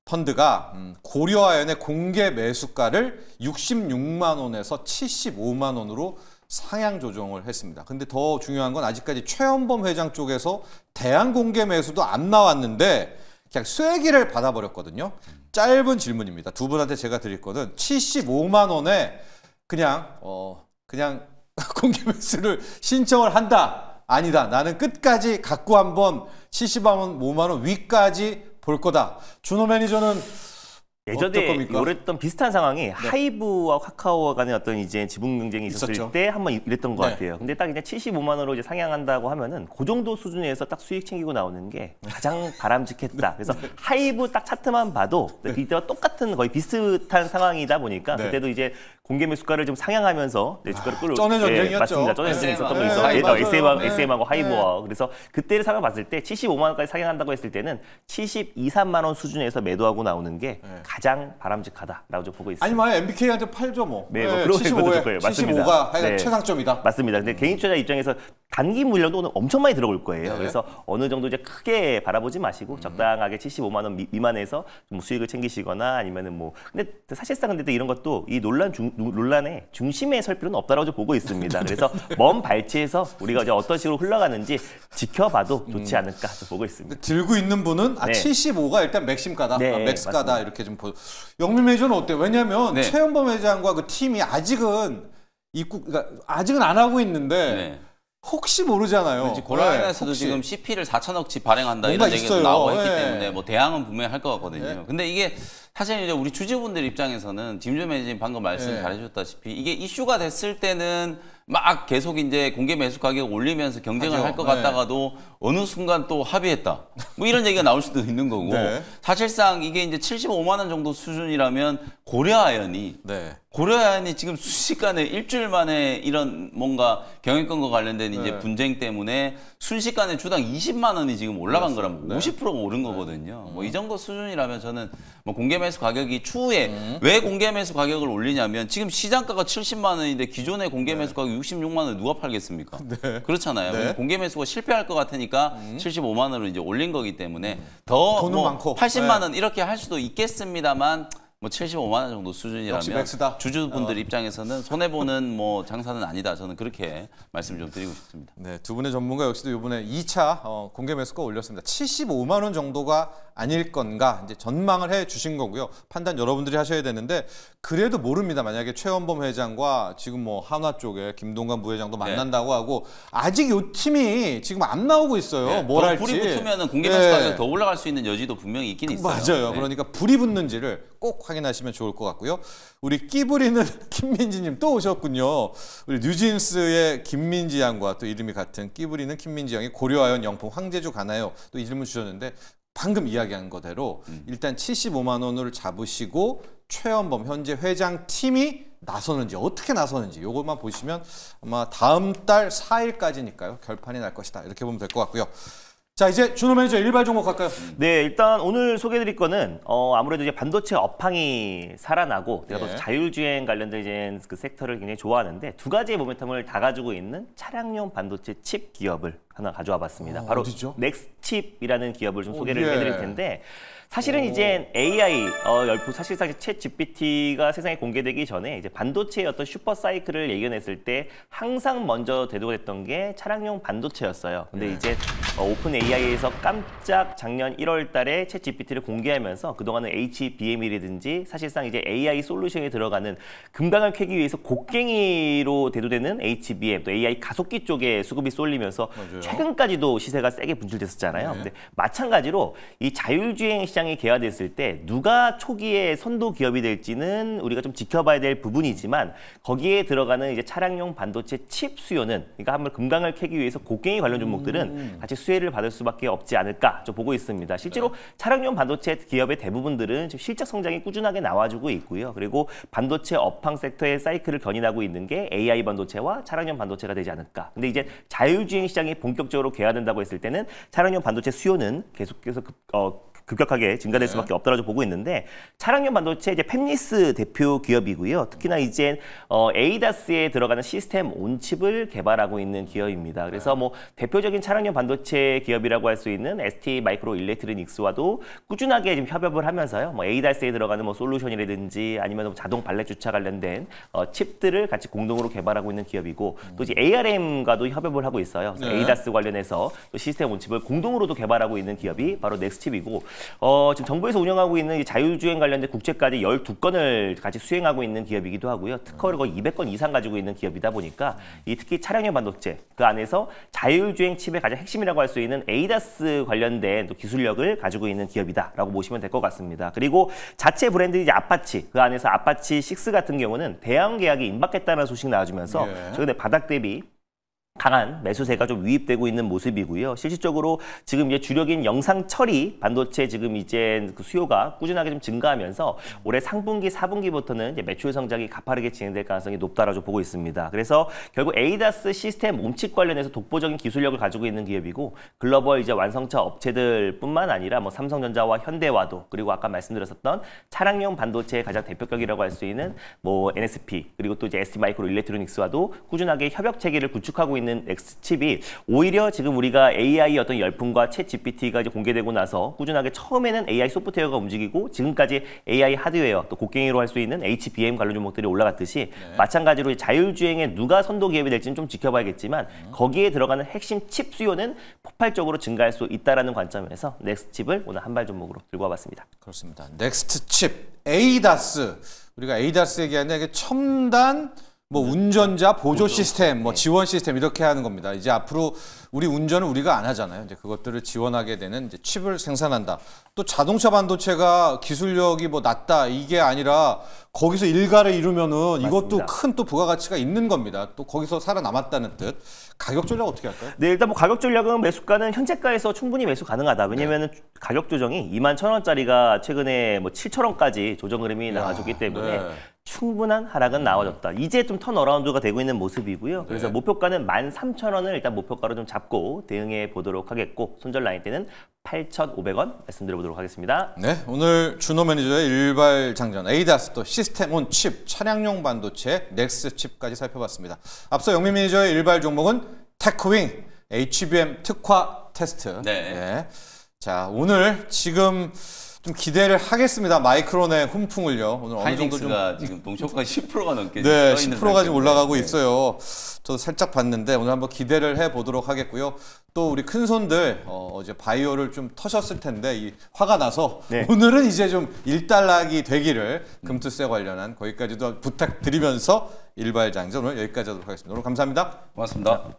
펀드가 고려아연의 공개 매수가를 66만 원에서 75만 원으로 상향 조정을 했습니다. 근데 더 중요한 건 아직까지 최연범 회장 쪽에서 대안 공개 매수도 안 나왔는데 그냥 쐐기를 받아버렸거든요. 짧은 질문입니다. 두 분한테 제가 드릴 거는 75만 원에 그냥 공개 매수를 신청을 한다. 아니다. 나는 끝까지 갖고 한번 75만 원 위까지 볼 거다. 준호 매니저는 예전에 오랬던 비슷한 상황이 하이브와 카카오와 간의 어떤 이제 지분 경쟁이 있었을 때 한번 이랬던 것 같아요. 근데 딱 이제 75만 원으로 이제 상향한다고 하면은 그 정도 수준에서 딱 수익 챙기고 나오는 게 가장 바람직했다. 그래서 하이브 딱 차트만 봐도 이때와 똑같은 거의 비슷한 상황이다 보니까 그때도 이제 공개 매수가를 좀 상향하면서 주가를 끌어 쩐의 전쟁이었죠. 맞습니다. 쩐의 전쟁이 있었던 거 있어요. SM하고 하이브와. 그래서 그때를 상황 봤을 때 75만 원까지 상향한다고 했을 때는 72, 3만 원 수준에서 매도하고 나오는 게 가장 바람직하다라고 좀 보고 있습니다. 아니 만약 MBK한테 팔죠 뭐. 네, 뭐 그런 75에 75가 네. 최상점이다. 맞습니다. 근데 개인 투자자 입장에서 단기 물량도 오늘 엄청 많이 들어올 거예요. 그래서 어느 정도 이제 크게 바라보지 마시고 적당하게 75만 원 미만에서 좀 수익을 챙기시거나 아니면은 뭐 근데 사실상 근데 이런 것도 이 논란의 중심에 설 필요는 없다라고 좀 보고 있습니다. 그래서 먼 발치에서 우리가 이제 어떤 식으로 흘러가는지 지켜봐도 좋지 않을까 좀 보고 있습니다. 들고 있는 분은 75가 일단 맥심가다, 맥스가다 맞습니다. 이렇게 좀 영민 매니저는 어때요? 왜냐하면 최연범 회장과 그 팀이 아직은 그러니까 아직은 안 하고 있는데 혹시 모르잖아요. 고라인에서도 지금 CP를 4천억치 발행한다 이런 얘기가 나오고 했기 때문에 뭐 대항은 분명히 할 것 같거든요. 근데 이게 사실 이제 우리 주주분들 입장에서는 김조 매니저님 방금 말씀 잘해주셨다시피 이게 이슈가 됐을 때는 막 계속 이제 공개 매수 가격 올리면서 경쟁을 할 것 같다가도 어느 순간 또 합의했다. 뭐 이런 얘기가 나올 수도 있는 거고 사실상 이게 이제 75만 원 정도 수준이라면 고려아연이 고려아연이 지금 순식간에 일주일 만에 이런 뭔가 경영권과 관련된 이제 분쟁 때문에 순식간에 주당 20만 원이 지금 올라간 거라면 50%가 오른 거거든요. 뭐 이 정도 수준이라면 저는 뭐 공개 매수 가격이 추후에 왜 공개 매수 가격을 올리냐면 지금 시장가가 70만 원인데 기존의 공개 매수 가격 66만 원에 누가 팔겠습니까? 그렇잖아요. 공개 매수가 실패할 것 같으니까 75만 원으로 이제 올린 거기 때문에 더 뭐 80만 원 이렇게 할 수도 있겠습니다만 뭐 75만 원 정도 수준이라면 주주분들 입장에서는 손해보는 뭐 장사는 아니다. 저는 그렇게 말씀 좀 드리고 싶습니다. 네, 두 분의 전문가 역시도 이번에 2차 공개 매수가 올렸습니다. 75만 원 정도가 아닐 건가 이제 전망을 해 주신 거고요. 판단 여러분들이 하셔야 되는데 그래도 모릅니다. 만약에 최원범 회장과 지금 뭐 한화 쪽에 김동관 부회장도 만난다고 하고 아직 이 팀이 지금 안 나오고 있어요. 뭘 할지. 불이 붙으면 공개 매수 가격 더 올라갈 수 있는 여지도 분명히 있긴 있어요. 맞아요. 그러니까 불이 붙는지를 꼭 확인하시면 좋을 것 같고요. 우리 끼 부리는 김민지님 또 오셨군요. 우리 뉴진스의 김민지 양과 또 이름이 같은 끼 부리는 김민지 양이 고려아연 영풍 황제주 가나요? 또 이 질문 주셨는데 방금 이야기한 거대로 일단 75만 원을 잡으시고 최연범 현재 회장 팀이 나서는지 어떻게 나서는지 이것만 보시면 아마 다음 달 4일까지니까요. 결판이 날 것이다. 이렇게 보면 될 것 같고요. 자, 이제 준호 매니저 일발 종목 갈까요? 네, 일단 오늘 소개해드릴 거는 아무래도 이제 반도체 업황이 살아나고 제가 또 자율주행 관련된 이제 그 섹터를 굉장히 좋아하는데 두 가지의 모멘텀을 다 가지고 있는 차량용 반도체 칩 기업을 하나 가져와 봤습니다. 바로 어디죠? 넥스칩이라는 기업을 좀 소개를 해드릴 텐데 사실은 이제 AI 열풍 사실상 챗 GPT가 세상에 공개되기 전에 이제 반도체의 어떤 슈퍼 사이클을 예견했을 때 항상 먼저 대두됐던 게 차량용 반도체였어요. 근데 이제 오픈 AI에서 깜짝 작년 1월 달에 챗 GPT를 공개하면서 그동안은 HBM이라든지 사실상 이제 AI 솔루션에 들어가는 금강을 캐기 위해서 곡괭이로 대두되는 HBM 또 AI 가속기 쪽에 수급이 쏠리면서 최근까지도 시세가 세게 분출됐었잖아요. 근데 마찬가지로 이 자율주행 시장이 개화됐을 때 누가 초기에 선도 기업이 될지는 우리가 좀 지켜봐야 될 부분이지만 거기에 들어가는 이제 차량용 반도체 칩 수요는 그러니까 한번 금강을 캐기 위해서 곡괭이 관련 종목들은 같이 수혜를 받을 수밖에 없지 않을까 좀 보고 있습니다. 실제로 차량용 반도체 기업의 대부분들은 지금 실적 성장이 꾸준하게 나와주고 있고요. 그리고 반도체 업황 섹터의 사이클을 견인하고 있는 게 AI 반도체와 차량용 반도체가 되지 않을까. 근데 이제 자율주행 시장이 본격적으로 개화된다고 했을 때는 차량용 반도체 수요는 계속해서 급격하게 증가될 수밖에 없다라고 보고 있는데 차량용 반도체 이제 팹리스 대표 기업이고요. 특히나 이제 ADAS에 들어가는 시스템 온칩을 개발하고 있는 기업입니다. 그래서 뭐 대표적인 차량용 반도체 기업이라고 할 수 있는 ST 마이크로 일렉트로닉스와도 꾸준하게 지금 협업을 하면서요. 뭐 ADAS에 들어가는 뭐 솔루션이라든지 아니면 자동 발렛 주차 관련된 칩들을 같이 공동으로 개발하고 있는 기업이고 또 이제 ARM과도 협업을 하고 있어요. 그래서 ADAS 관련해서 또 시스템 온칩을 공동으로도 개발하고 있는 기업이 바로 넥스칩이고 지금 정부에서 운영하고 있는 이 자율주행 관련된 국제까지 12건을 같이 수행하고 있는 기업이기도 하고요. 특허를 거의 200건 이상 가지고 있는 기업이다 보니까 이 특히 차량용 반도체 그 안에서 자율주행 칩의 가장 핵심이라고 할 수 있는 ADAS 관련된 또 기술력을 가지고 있는 기업이다라고 보시면 될 것 같습니다. 그리고 자체 브랜드 이제 아파치 그 안에서 아파치 6 같은 경우는 대형 계약이 임박했다는 소식 나와주면서 최근에 바닥 대비 강한 매수세가 좀 유입되고 있는 모습이고요. 실질적으로 지금 이제 주력인 영상 처리 반도체 지금 이제 그 수요가 꾸준하게 좀 증가하면서 올해 상분기, 4분기부터는 이제 매출 성장이 가파르게 진행될 가능성이 높다라고 보고 있습니다. 그래서 결국 ADAS 시스템 몸칩 관련해서 독보적인 기술력을 가지고 있는 기업이고 글로벌 이제 완성차 업체들뿐만 아니라 뭐 삼성전자와 현대와도 그리고 아까 말씀드렸었던 차량용 반도체의 가장 대표격이라고 할 수 있는 뭐 NSP 그리고 또 이제 ST마이크로 일렉트로닉스와도 꾸준하게 협력 체계를 구축하고 있는 넥스칩이 오히려 지금 우리가 AI 어떤 열풍과 챗 GPT가 이제 공개되고 나서 꾸준하게 처음에는 AI 소프트웨어가 움직이고 지금까지 AI 하드웨어 또 곡괭이로 할 수 있는 HBM 관련 종목들이 올라갔듯이 마찬가지로 자율주행에 누가 선도 기업이 될지는 좀 지켜봐야겠지만 거기에 들어가는 핵심 칩 수요는 폭발적으로 증가할 수 있다는 관점에서 넥스칩을 오늘 한발 종목으로 들고 와봤습니다. 그렇습니다. 넥스트칩, ADAS 우리가 ADAS 얘기하는데 이게 첨단 뭐 운전자 보조 시스템, 뭐 지원 시스템 이렇게 하는 겁니다. 이제 앞으로 우리 운전을 우리가 안 하잖아요. 이제 그것들을 지원하게 되는 이제 칩을 생산한다. 또 자동차 반도체가 기술력이 뭐 낮다 이게 아니라 거기서 일가를 이루면은 맞습니다. 이것도 큰 또 부가가치가 있는 겁니다. 또 거기서 살아남았다는 뜻. 가격 전략 어떻게 할까요? 네, 일단 뭐 가격 전략은 매수가는 현재가에서 충분히 매수 가능하다. 왜냐면은 가격 조정이 21,000원짜리가 최근에 뭐 7,000원까지 조정 흐름이 나와줬기 때문에 충분한 하락은 나와줬다. 이제 좀 턴어라운드가 되고 있는 모습이고요. 그래서 목표가는 13,000원을 일단 목표가로 좀 잡고 대응해 보도록 하겠고 손절 라인 때는 8,500원 말씀드려보도록 하겠습니다. 네, 오늘 준호 매니저의 일발 장전 ADAS 또 시스템 온 칩, 차량용 반도체, 넥스 칩까지 살펴봤습니다. 앞서 영민 매니저의 일발 종목은 테크윙, HBM 특화 테스트. 네. 자, 오늘 지금 좀 기대를 하겠습니다. 마이크론의 훈풍을요. 오늘 어느 정도 좀 지금 동시효과 10%가 넘게 네, 10%가 지금 올라가고 있어요. 저도 살짝 봤는데 오늘 한번 기대를 해 보도록 하겠고요. 또 우리 큰 손들 어제 바이오를 좀 터셨을 텐데 이 화가 나서 오늘은 이제 좀 일단락이 되기를 금투세 관련한 거기까지도 부탁드리면서 일발 장전 오늘 여기까지 하도록 하겠습니다. 오늘 감사합니다. 고맙습니다.